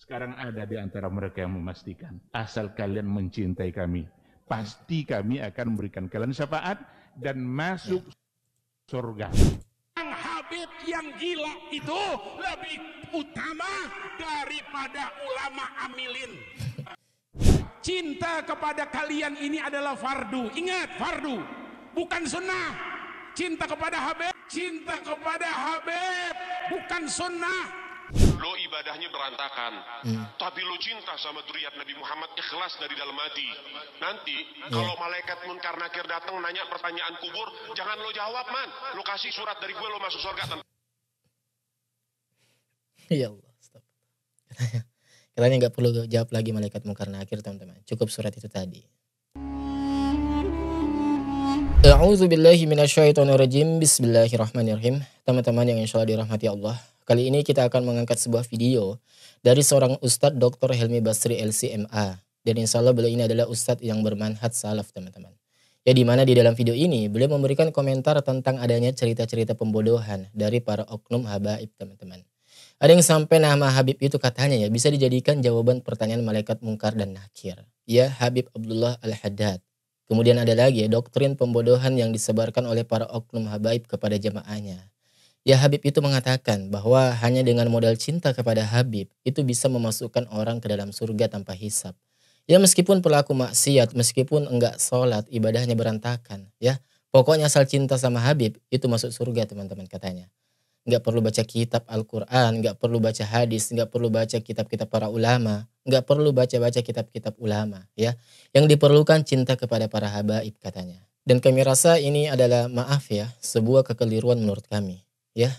Sekarang ada di antara mereka yang memastikan, asal kalian mencintai kami, pasti kami akan memberikan kalian syafaat dan masuk surga. Yang Habib yang gila itu lebih utama daripada ulama amilin. Cinta kepada kalian ini adalah fardu. Ingat, fardu, bukan sunnah. Cinta kepada Habib bukan sunnah. Lo ibadahnya berantakan, tapi lo cinta sama dzurriyyat Nabi Muhammad, ikhlas dari dalam hati. Nanti kalau malaikat munkar nakir datang nanya pertanyaan kubur, jangan lo jawab, man. Lo kasih surat dari gue, lo masuk surga. Ya Allah, stop. Katanya nggak perlu jawab lagi malaikat munkar nakir, teman-teman. Cukup surat itu tadi. A'udzubillahi minasyaitonirrajim. Bismillahirrahmanirrahim. Teman-teman yang insyaallah dirahmati Allah. Kali ini kita akan mengangkat sebuah video dari seorang Ustadz Dr. Helmi Basri LCMA. Dan insyaallah beliau ini adalah Ustadz yang bermanhaj salaf, teman-teman. Ya, di mana di dalam video ini beliau memberikan komentar tentang adanya cerita-cerita pembodohan dari para oknum habaib, teman-teman. Ada yang sampai nama Habib itu katanya ya bisa dijadikan jawaban pertanyaan malaikat mungkar dan nakir. Ya, Habib Abdullah Al-Haddad. Kemudian ada lagi ya, doktrin pembodohan yang disebarkan oleh para oknum habaib kepada jamaahnya. Ya, Habib itu mengatakan bahwa hanya dengan modal cinta kepada Habib itu bisa memasukkan orang ke dalam surga tanpa hisab. Ya, meskipun pelaku maksiat, meskipun enggak sholat, ibadahnya berantakan. Ya, pokoknya asal cinta sama Habib itu masuk surga, teman-teman, katanya. Nggak perlu baca kitab Al-Quran, nggak perlu baca hadis, nggak perlu baca kitab-kitab para ulama, nggak perlu baca-baca kitab-kitab ulama, ya. Yang diperlukan cinta kepada para habaib, katanya. Dan kami rasa ini adalah, maaf ya, sebuah kekeliruan menurut kami, ya.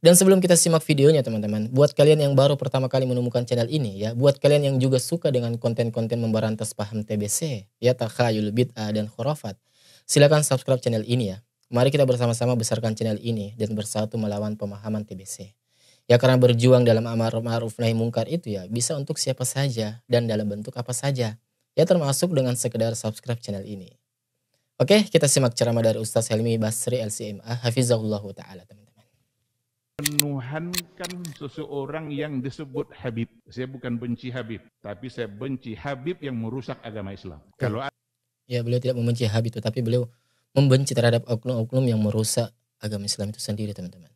Dan sebelum kita simak videonya, teman-teman, buat kalian yang baru pertama kali menemukan channel ini, ya, buat kalian yang juga suka dengan konten-konten memberantas paham TBC, ya, takhayul, bid'ah, dan khurafat, silakan subscribe channel ini, ya. Mari kita bersama-sama besarkan channel ini dan bersatu melawan pemahaman TBC. Ya, karena berjuang dalam amar ma'ruf nahi mungkar itu ya bisa untuk siapa saja dan dalam bentuk apa saja. Ya, termasuk dengan sekedar subscribe channel ini. Oke, kita simak ceramah dari Ustaz Helmi Basri LCMA hafizahullahu taala, teman-teman. Menuhankan seseorang yang disebut Habib. Saya bukan benci Habib, tapi saya benci Habib yang merusak agama Islam. Kalau ya, beliau tidak membenci Habib itu, tapi beliau membenci terhadap oknum-oknum yang merusak agama Islam itu sendiri, teman-teman.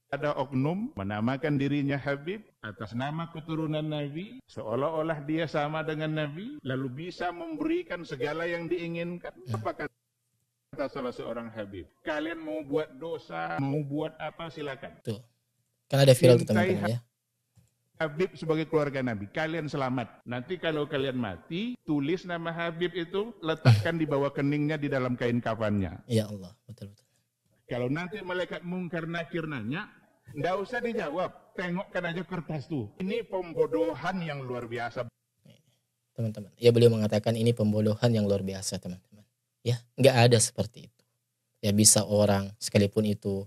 Ada oknum menamakan dirinya Habib atas nama keturunan Nabi, seolah-olah dia sama dengan Nabi, lalu bisa memberikan segala yang diinginkan. Apa kata salah seorang Habib? Kalian mau buat dosa, mau buat apa, silakan. Tuh, kan ada viral tuh, teman-teman, ya. Habib sebagai keluarga Nabi, kalian selamat. Nanti kalau kalian mati, tulis nama Habib itu, letakkan di bawah keningnya di dalam kain kafannya. Ya Allah, betul-betul. Kalau nanti malaikat mungkar nakir nanya, nggak usah dijawab, tengokkan aja kertas tuh. Ini pembodohan yang luar biasa. Teman-teman, ya, beliau mengatakan ini pembodohan yang luar biasa, teman-teman. Ya, nggak ada seperti itu. Ya, bisa orang sekalipun itu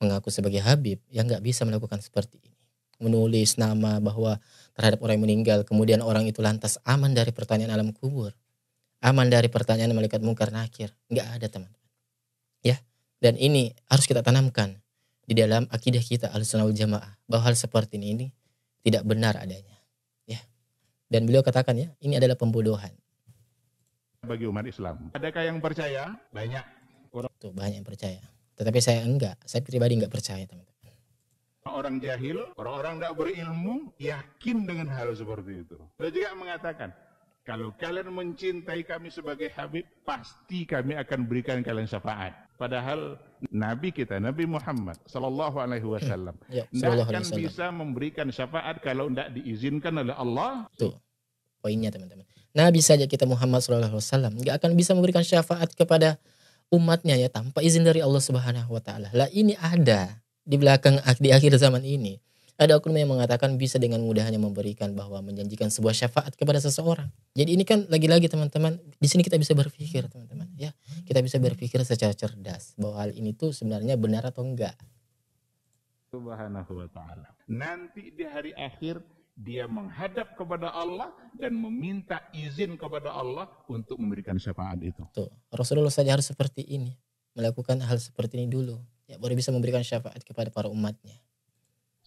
mengaku sebagai Habib, ya nggak bisa melakukan seperti ini. Menulis nama bahwa terhadap orang yang meninggal, kemudian orang itu lantas aman dari pertanyaan alam kubur, aman dari pertanyaan malaikat mungkar nakir. Nggak ada, teman-teman, ya. Dan ini harus kita tanamkan di dalam akidah kita Ahlussunnah wal Jamaah, bahwa hal seperti ini tidak benar adanya, ya. Dan beliau katakan ya, ini adalah pembodohan Bagi umat Islam, adakah yang percaya? Banyak orang. Tuh, banyak yang percaya, tetapi saya enggak, saya pribadi enggak percaya, teman-teman. Orang jahil, orang-orang tidak berilmu, yakin dengan hal seperti itu. Beliau juga mengatakan, kalau kalian mencintai kami sebagai Habib, pasti kami akan berikan kalian syafaat. Padahal Nabi kita, Nabi Muhammad Sallallahu Alaihi Wasallam, tidak akan bisa memberikan syafaat kalau tidak diizinkan oleh Allah. Tuh poinnya, teman-teman. Nabi saja kita Muhammad Sallallahu Alaihi Wasallam nggak akan bisa memberikan syafaat kepada umatnya ya tanpa izin dari Allah Subhanahu Wa Taala. Lah, ini ada di belakang, di akhir zaman ini ada oknum yang mengatakan bisa dengan mudahnya memberikan bahwa menjanjikan sebuah syafaat kepada seseorang. Jadi ini kan lagi-lagi, teman-teman, di sini kita bisa berpikir, teman-teman, ya. Kita bisa berpikir secara cerdas bahwa hal ini tuh sebenarnya benar atau enggak. Subhanahu wa ta'ala. Nanti di hari akhir dia menghadap kepada Allah dan meminta izin kepada Allah untuk memberikan syafaat itu. Tuh, Rasulullah saja harus seperti ini, melakukan hal seperti ini dulu, ya, baru bisa memberikan syafaat kepada para umatnya.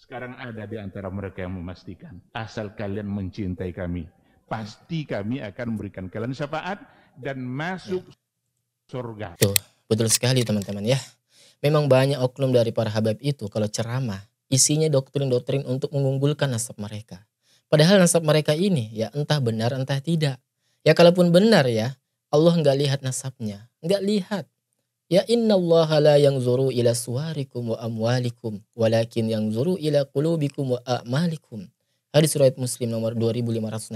Sekarang ada di antara mereka yang memastikan, asal kalian mencintai kami, pasti kami akan memberikan kalian syafaat dan masuk surga. Tuh, betul sekali teman-teman ya. Memang banyak oknum dari para habaib itu kalau ceramah, isinya doktrin-doktrin untuk mengunggulkan nasab mereka. Padahal nasab mereka ini ya entah benar entah tidak. Ya kalaupun benar ya, Allah nggak lihat nasabnya, nggak lihat. Ya innallaha la yanzuru ila suwarikum wa amwalikum walakin yanzuru ila qulubikum wa a'malikum. Hadis riwayat Muslim nomor 2564.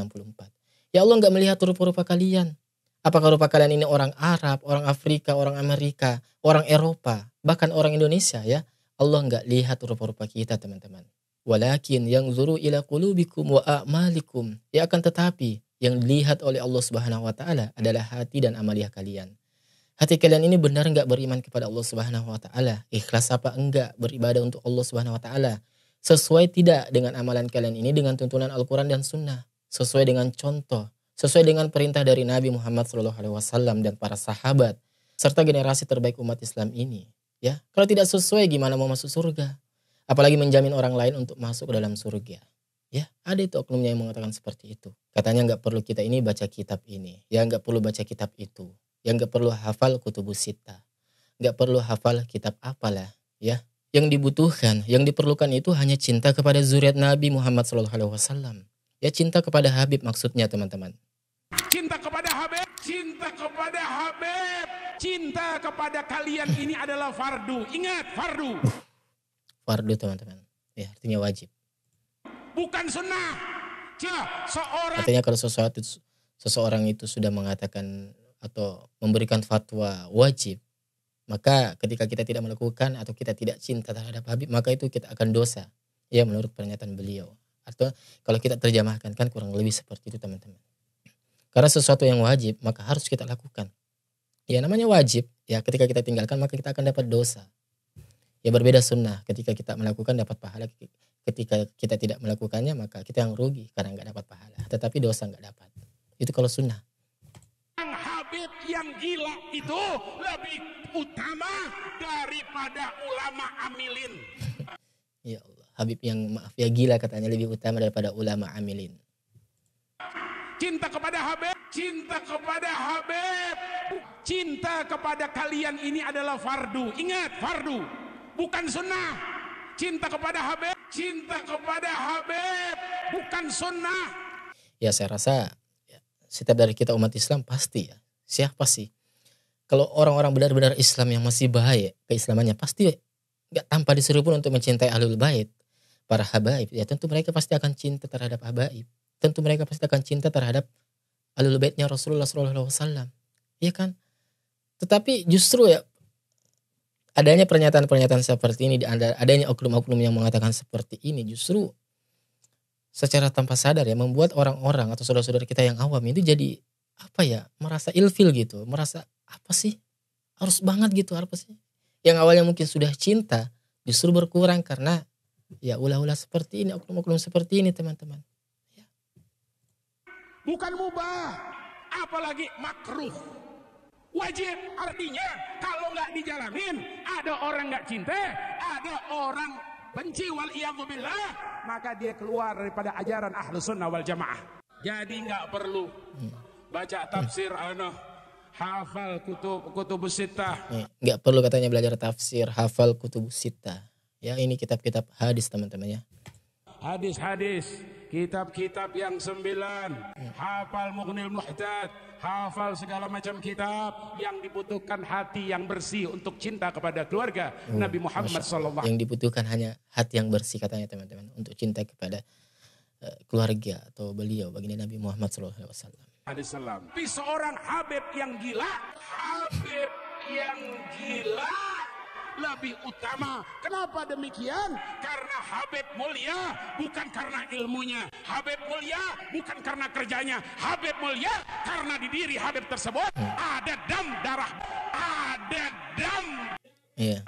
Ya Allah nggak melihat rupa-rupa kalian. Apakah rupa kalian ini orang Arab, orang Afrika, orang Amerika, orang Eropa, bahkan orang Indonesia ya. Allah nggak lihat rupa-rupa kita teman-teman. Walakin yanzuru ila qulubikum wa a'malikum. Ya akan tetapi yang dilihat oleh Allah Subhanahu wa taala adalah hati dan amaliah kalian. Hati kalian ini benar enggak beriman kepada Allah Subhanahu wa taala? Ikhlas apa enggak beribadah untuk Allah Subhanahu wa taala? Sesuai tidak dengan amalan kalian ini dengan tuntunan Al-Qur'an dan Sunnah? Sesuai dengan contoh, sesuai dengan perintah dari Nabi Muhammad SAW dan para sahabat serta generasi terbaik umat Islam ini, ya. Kalau tidak sesuai gimana mau masuk surga? Apalagi menjamin orang lain untuk masuk ke dalam surga. Ya, ada itu oknumnya yang mengatakan seperti itu. Katanya enggak perlu kita ini baca kitab ini, ya enggak perlu baca kitab itu. Yang gak perlu hafal kutubus sittah, gak perlu hafal kitab apalah ya. Yang dibutuhkan, yang diperlukan itu hanya cinta kepada zuriat Nabi Muhammad SAW. Ya cinta kepada Habib maksudnya teman-teman. Cinta kepada Habib, cinta kepada Habib, cinta kepada kalian ini adalah fardu. Ingat, fardu. Fardu teman-teman, ya artinya wajib. Bukan sunnah. Artinya kalau seseorang itu sudah mengatakan atau memberikan fatwa wajib, maka ketika kita tidak melakukan atau kita tidak cinta terhadap Habib, maka itu kita akan dosa. Ya menurut pernyataan beliau. Atau kalau kita terjemahkan kan kurang lebih seperti itu teman-teman. Karena sesuatu yang wajib maka harus kita lakukan. Ya namanya wajib, ya ketika kita tinggalkan maka kita akan dapat dosa. Ya berbeda sunnah, ketika kita melakukan dapat pahala, ketika kita tidak melakukannya maka kita yang rugi karena nggak dapat pahala. Tetapi dosa nggak dapat. Itu kalau sunnah. Habib yang gila itu lebih utama daripada ulama amilin. Ya Allah, Habib yang maaf ya gila katanya lebih utama daripada ulama amilin. Cinta kepada Habib, cinta kepada Habib, cinta kepada kalian ini adalah fardu. Ingat, fardu, bukan sunnah. Cinta kepada Habib, cinta kepada Habib, bukan sunnah. Ya saya rasa setiap dari kita umat Islam pasti ya. Siapa sih? Kalau orang-orang benar-benar Islam yang masih baik keislamannya pasti gak tanpa disuruh pun untuk mencintai ahlul bait, para habaib. Ya tentu mereka pasti akan cinta terhadap habaib. Tentu mereka pasti akan cinta terhadap ahlul baitnya Rasulullah SAW. Iya kan? Tetapi justru ya adanya pernyataan-pernyataan seperti ini, adanya oknum-oknum yang mengatakan seperti ini justru secara tanpa sadar ya membuat orang-orang atau saudara-saudara kita yang awam itu jadi apa ya, merasa ilfil gitu, merasa apa sih harus banget gitu, apa sih yang awalnya mungkin sudah cinta justru berkurang karena ya ulah-ulah seperti ini, oknum-oknum seperti ini teman-teman ya. Bukan mubah apalagi makruh, wajib. Artinya kalau nggak dijalanin ada orang nggak cinta, ada orang benci waliyadzubillah, maka dia keluar daripada ajaran Ahlus Sunnah wal Jamaah. Jadi nggak perlu baca tafsir hafal kutubus sittah. Nggak perlu katanya belajar tafsir, hafal kutubus sittah. Ya ini kitab-kitab hadis teman-teman ya. Hadis-hadis, kitab-kitab yang 9, hafal Mughnil Muhtaj, hafal segala macam kitab yang dibutuhkan hati yang bersih untuk cinta kepada keluarga Nabi Muhammad SAW. Yang dibutuhkan hanya hati yang bersih katanya teman-teman untuk cinta kepada keluarga atau beliau baginda Nabi Muhammad SAW. Tapi seorang Habib yang gila, Habib yang gila lebih utama. Kenapa demikian? Karena Habib mulia bukan karena ilmunya, Habib mulia bukan karena kerjanya, Habib mulia karena di diri Habib tersebut ada dam darah, ada dam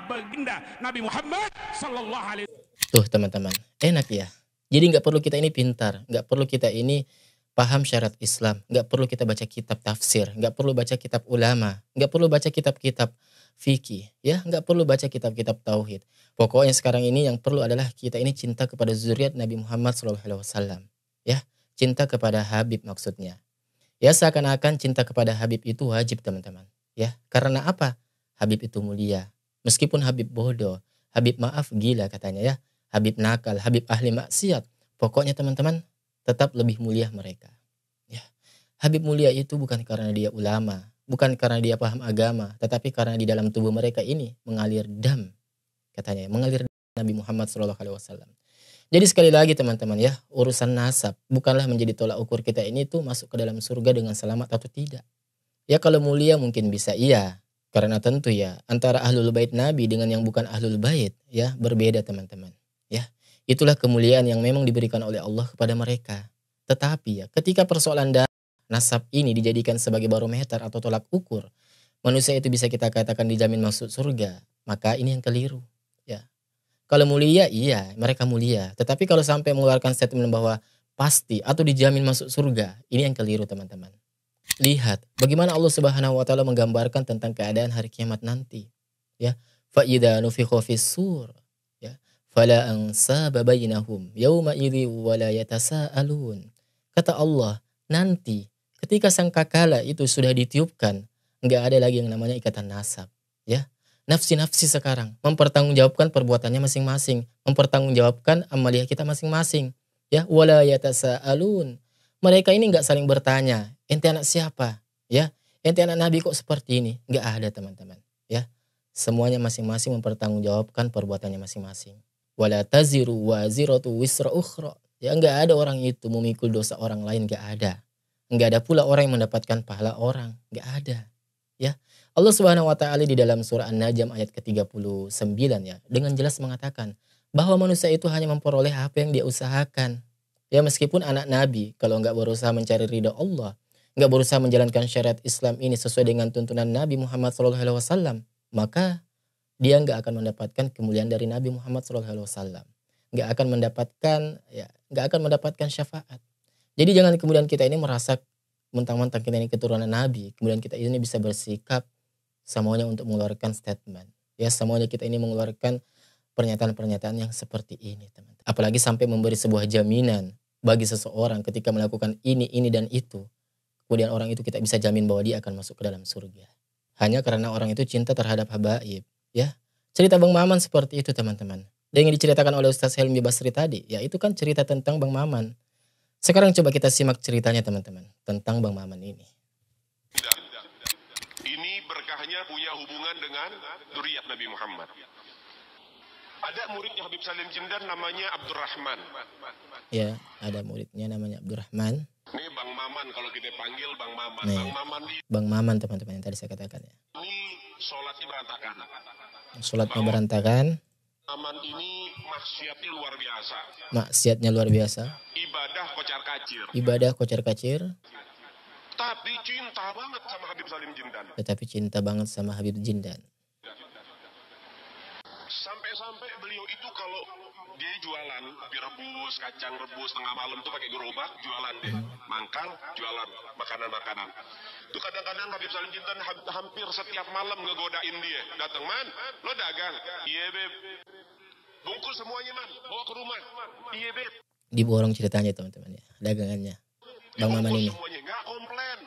baginda Nabi Muhammad sallallahu alaihi wasallam. Tuh teman-teman, enak ya. Jadi nggak perlu kita ini pintar, nggak perlu kita ini paham syariat Islam, nggak perlu kita baca kitab tafsir, nggak perlu baca kitab ulama, nggak perlu baca kitab-kitab fikih, ya nggak perlu baca kitab-kitab tauhid. Pokoknya sekarang ini yang perlu adalah kita ini cinta kepada zuriat Nabi Muhammad SAW, ya cinta kepada Habib maksudnya. Ya seakan-akan cinta kepada Habib itu wajib teman-teman, ya karena apa? Habib itu mulia, meskipun Habib bodoh, Habib maaf gila katanya ya, Habib nakal, Habib ahli maksiat, pokoknya teman-teman tetap lebih mulia mereka. Ya, Habib mulia itu bukan karena dia ulama, bukan karena dia paham agama, tetapi karena di dalam tubuh mereka ini mengalir dam, katanya, mengalir Nabi Muhammad SAW. Jadi sekali lagi teman-teman ya, urusan nasab bukanlah menjadi tolak ukur kita ini tuh masuk ke dalam surga dengan selamat atau tidak. Ya kalau mulia mungkin bisa iya, karena tentu ya antara ahlul bait Nabi dengan yang bukan ahlul bait ya berbeda teman-teman. Ya, itulah kemuliaan yang memang diberikan oleh Allah kepada mereka. Tetapi ya ketika persoalan nasab ini dijadikan sebagai barometer atau tolak ukur, manusia itu bisa kita katakan dijamin masuk surga, maka ini yang keliru. Ya, kalau mulia iya mereka mulia, tetapi kalau sampai mengeluarkan statement bahwa pasti atau dijamin masuk surga, ini yang keliru teman-teman. Lihat bagaimana Allah Subhanahu wa taala menggambarkan tentang keadaan hari kiamat nanti. Ya, fa idza nufikha fis-sur, ya, fala ansaba bainahum yauma idzi wala yatasaalun. Kata Allah, nanti ketika sangkakala itu sudah ditiupkan, nggak ada lagi yang namanya ikatan nasab. Ya, nafsi-nafsi sekarang mempertanggungjawabkan perbuatannya masing-masing, mempertanggungjawabkan amaliyah kita masing-masing. Ya, wala yatasaalun. Mereka ini nggak saling bertanya, ente anak siapa? Ya, ente anak Nabi kok seperti ini? Nggak ada teman-teman. Ya, semuanya masing-masing mempertanggungjawabkan perbuatannya masing-masing. Wala taziru waziratu wisra ukhra. Ya nggak ada orang itu memikul dosa orang lain, nggak ada. Nggak ada pula orang yang mendapatkan pahala orang, nggak ada. Ya, Allah Subhanahu wa taala di dalam surah An-Najm ayat ke-39 ya, dengan jelas mengatakan bahwa manusia itu hanya memperoleh apa yang dia usahakan. Ya meskipun anak Nabi kalau nggak berusaha mencari ridha Allah, nggak berusaha menjalankan syariat Islam ini sesuai dengan tuntunan Nabi Muhammad SAW, maka dia nggak akan mendapatkan kemuliaan dari Nabi Muhammad SAW. Nggak akan mendapatkan nggak akan mendapatkan syafaat. Jadi jangan kemudian kita ini merasa mentang-mentang kita ini keturunan Nabi, kemudian kita ini bisa bersikap semuanya untuk mengeluarkan statement. Ya semuanya kita ini mengeluarkan pernyataan-pernyataan yang seperti ini teman-teman. Apalagi sampai memberi sebuah jaminan bagi seseorang ketika melakukan ini dan itu. Kemudian orang itu kita bisa jamin bahwa dia akan masuk ke dalam surga. Hanya karena orang itu cinta terhadap habaib. Ya, cerita Bang Maman seperti itu teman-teman. Dan yang diceritakan oleh Ustaz Helmi Basri tadi, ya itu kan cerita tentang Bang Maman. Sekarang coba kita simak ceritanya teman-teman tentang Bang Maman ini. Ini berkahnya punya hubungan dengan zuriat Nabi Muhammad. Ada muridnya Habib Salim Jindan namanya Abdurrahman. Ya, ada muridnya namanya Abdurrahman. Ini Bang Maman kalau kita panggil Bang Maman. Nih, Bang Maman ini Bang Maman teman-teman yang tadi saya katakan ya. sholatnya berantakan. Sholatnya berantakan. Maman ini maksiatnya luar biasa. Maksiatnya luar biasa. Ibadah kocar-kacir. Ibadah kocar-kacir. Tapi cinta banget sama Habib Salim Jindan. Tetapi cinta banget sama Habib Jindan. Sampai-sampai beliau itu kalau dia jualan kopi rebus, kacang rebus tengah malam tuh pakai gerobak jualan deh, mangkal jualan makanan-makanan. Tuh kadang-kadang Habib Salim Jindan hampir setiap malam ngegodain dia, datang man, lo dagang, iya beb, bungkus semuanya man, bawa ke rumah, iya beb. Diborong ceritanya teman-teman ya, dagangannya Bang Maman ini. Semuanya nggak komplain.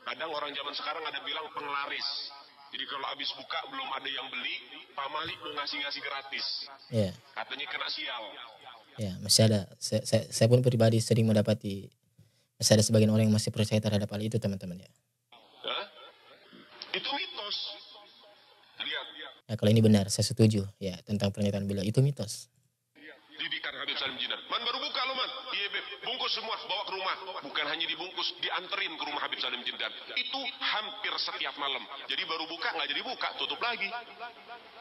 Kadang orang zaman sekarang ada bilang penglaris. Jadi kalau habis buka belum ada yang beli, Pak Malik mau ngasih gratis. Ya. Katanya kena sial. Ya, masih ada. Saya pun pribadi sering mendapati masih ada sebagian orang yang masih percaya terhadap hal itu teman-teman ya. Hah? Itu mitos. Lihat. Nah, kalau ini benar, saya setuju ya tentang pernyataan beliau itu mitos. Didikan Habib Salim Jindan. Man baru buka lo man. Iya beb, bungkus semua bawa ke rumah. Bukan hanya dibungkus, dianterin ke rumah Habib Salim Jindan. Itu hampir setiap malam. Jadi baru buka nggak jadi buka, tutup lagi.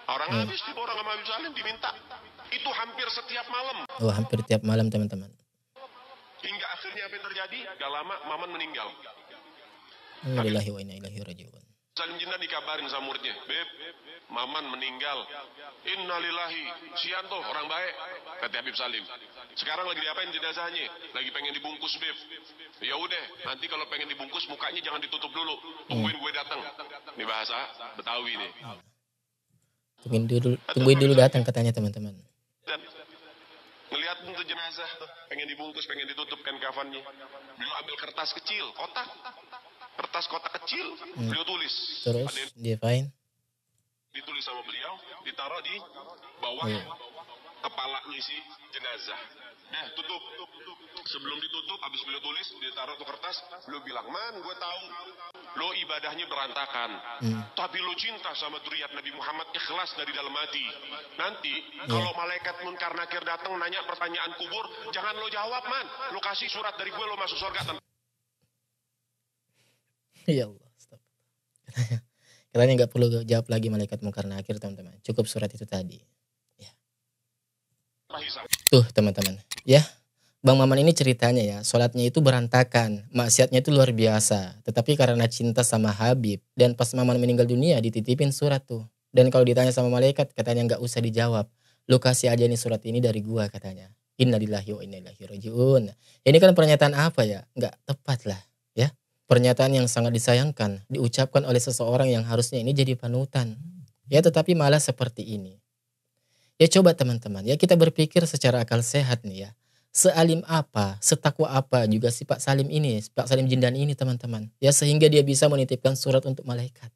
Orang habis di orang sama Habib Salim diminta. Itu hampir setiap malam. Oh, hampir tiap malam teman-teman. Hingga akhirnya apa yang terjadi? Gak lama Maman meninggal. Innalillahi wa inna ilaihi raji'un. Salim Jindan dikabarin sama muridnya, beb, Maman meninggal. Innalillahi, sian tuh orang baik, kata Habib Salim. Sekarang lagi diapain jenazahnya? Lagi pengen dibungkus, beb. Ya udah, nanti kalau pengen dibungkus mukanya jangan ditutup dulu. Tungguin gue datang. Ini bahasa Betawi nih. Tungguin dulu datang katanya teman-teman. Dan melihat untuk jenazah tuh, pengen dibungkus, pengen ditutupkan kafannya. Beliau ambil kertas kecil, kertas kotak kecil, beliau tulis. Terus diapain? Ditulis sama beliau, ditaruh di bawah kepala isi jenazah. Nah, tutup. Sebelum ditutup, habis beliau tulis, ditaruh tuh kertas, beliau bilang, "Man, gue tahu lo ibadahnya berantakan, tapi lo cinta sama zuriat Nabi Muhammad, ikhlas dari dalam hati. Nanti kalau malaikat munkar nakir datang nanya pertanyaan kubur, jangan lo jawab, man. Lo kasih surat dari gue, lo masuk surga." Ya Allah, stop. Katanya nggak perlu jawab lagi malaikat munkar nakir teman-teman. Cukup surat itu tadi. Ya. Tuh teman-teman, ya. Bang Maman ini ceritanya ya, sholatnya itu berantakan, maksiatnya itu luar biasa. Tetapi karena cinta sama Habib, dan pas Maman meninggal dunia dititipin surat tuh. Dan kalau ditanya sama malaikat, katanya nggak usah dijawab. Lu kasih aja nih surat ini dari gua katanya. Innalillahi wa inna ilaihi raji'un. Ini kan pernyataan apa ya? Nggak tepat lah ya. Pernyataan yang sangat disayangkan, diucapkan oleh seseorang yang harusnya ini jadi panutan. Ya tetapi malah seperti ini. Ya coba teman-teman, ya kita berpikir secara akal sehat nih ya. Sealim apa, setakwa apa juga si Pak Salim ini, Pak Salim Jindan ini teman-teman. Ya sehingga dia bisa menitipkan surat untuk malaikat.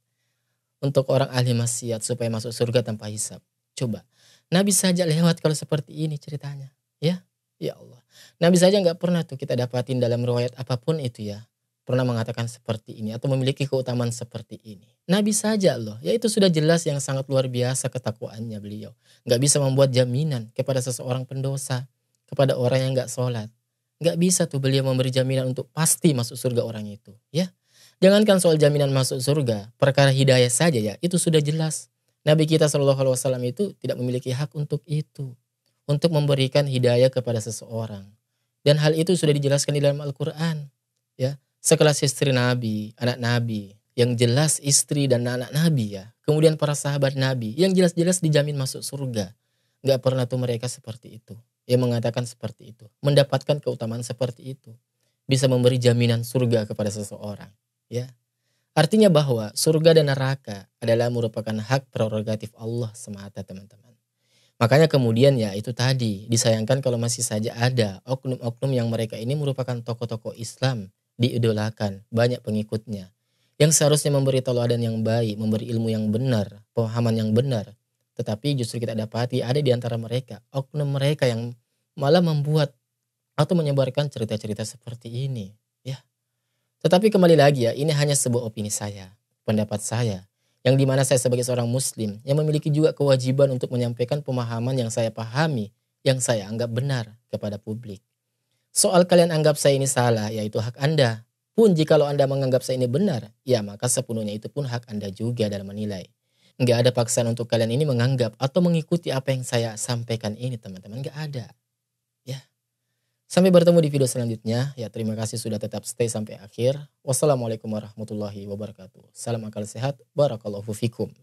Untuk orang ahli maksiat supaya masuk surga tanpa hisab. Coba, Nabi saja lewat kalau seperti ini ceritanya. Ya Allah. Nabi saja gak pernah tuh kita dapatin dalam riwayat apapun itu ya. Pernah mengatakan seperti ini atau memiliki keutamaan seperti ini. Nabi saja loh, ya itu sudah jelas yang sangat luar biasa ketakwaannya beliau. Gak bisa membuat jaminan kepada seseorang pendosa. Kepada orang yang gak sholat. Gak bisa tuh beliau memberi jaminan untuk pasti masuk surga orang itu. Ya, jangankan soal jaminan masuk surga. Perkara hidayah saja ya, itu sudah jelas. Nabi kita SAW itu tidak memiliki hak untuk itu. Untuk memberikan hidayah kepada seseorang. Dan hal itu sudah dijelaskan di dalam Al-Quran. Ya, sekelas istri Nabi, anak Nabi. Yang jelas istri dan anak Nabi ya. Kemudian para sahabat Nabi. Yang jelas-jelas dijamin masuk surga. Gak pernah tuh mereka seperti itu. Yang mengatakan seperti itu. Mendapatkan keutamaan seperti itu. Bisa memberi jaminan surga kepada seseorang. Ya. Artinya bahwa surga dan neraka adalah merupakan hak prerogatif Allah semata teman-teman. Makanya kemudian ya itu tadi. Disayangkan kalau masih saja ada oknum-oknum yang mereka ini merupakan tokoh-tokoh Islam. Diidolakan. Banyak pengikutnya. Yang seharusnya memberi tauladan yang baik. Memberi ilmu yang benar. Pemahaman yang benar. Tetapi justru kita dapati ada di antara mereka, oknum mereka yang malah membuat atau menyebarkan cerita-cerita seperti ini. Ya. Tetapi kembali lagi ya, ini hanya sebuah opini saya, pendapat saya. Yang dimana saya sebagai seorang muslim, yang memiliki juga kewajiban untuk menyampaikan pemahaman yang saya pahami, yang saya anggap benar kepada publik. Soal kalian anggap saya ini salah, yaitu hak Anda. Pun jikalau Anda menganggap saya ini benar, ya maka sepenuhnya itu pun hak Anda juga dalam menilai. Nggak ada paksaan untuk kalian ini menganggap atau mengikuti apa yang saya sampaikan ini teman-teman. Nggak ada. Ya. Sampai bertemu di video selanjutnya. Ya terima kasih sudah tetap stay sampai akhir. Wassalamualaikum warahmatullahi wabarakatuh. Salam akal sehat. Barakallahu fikum.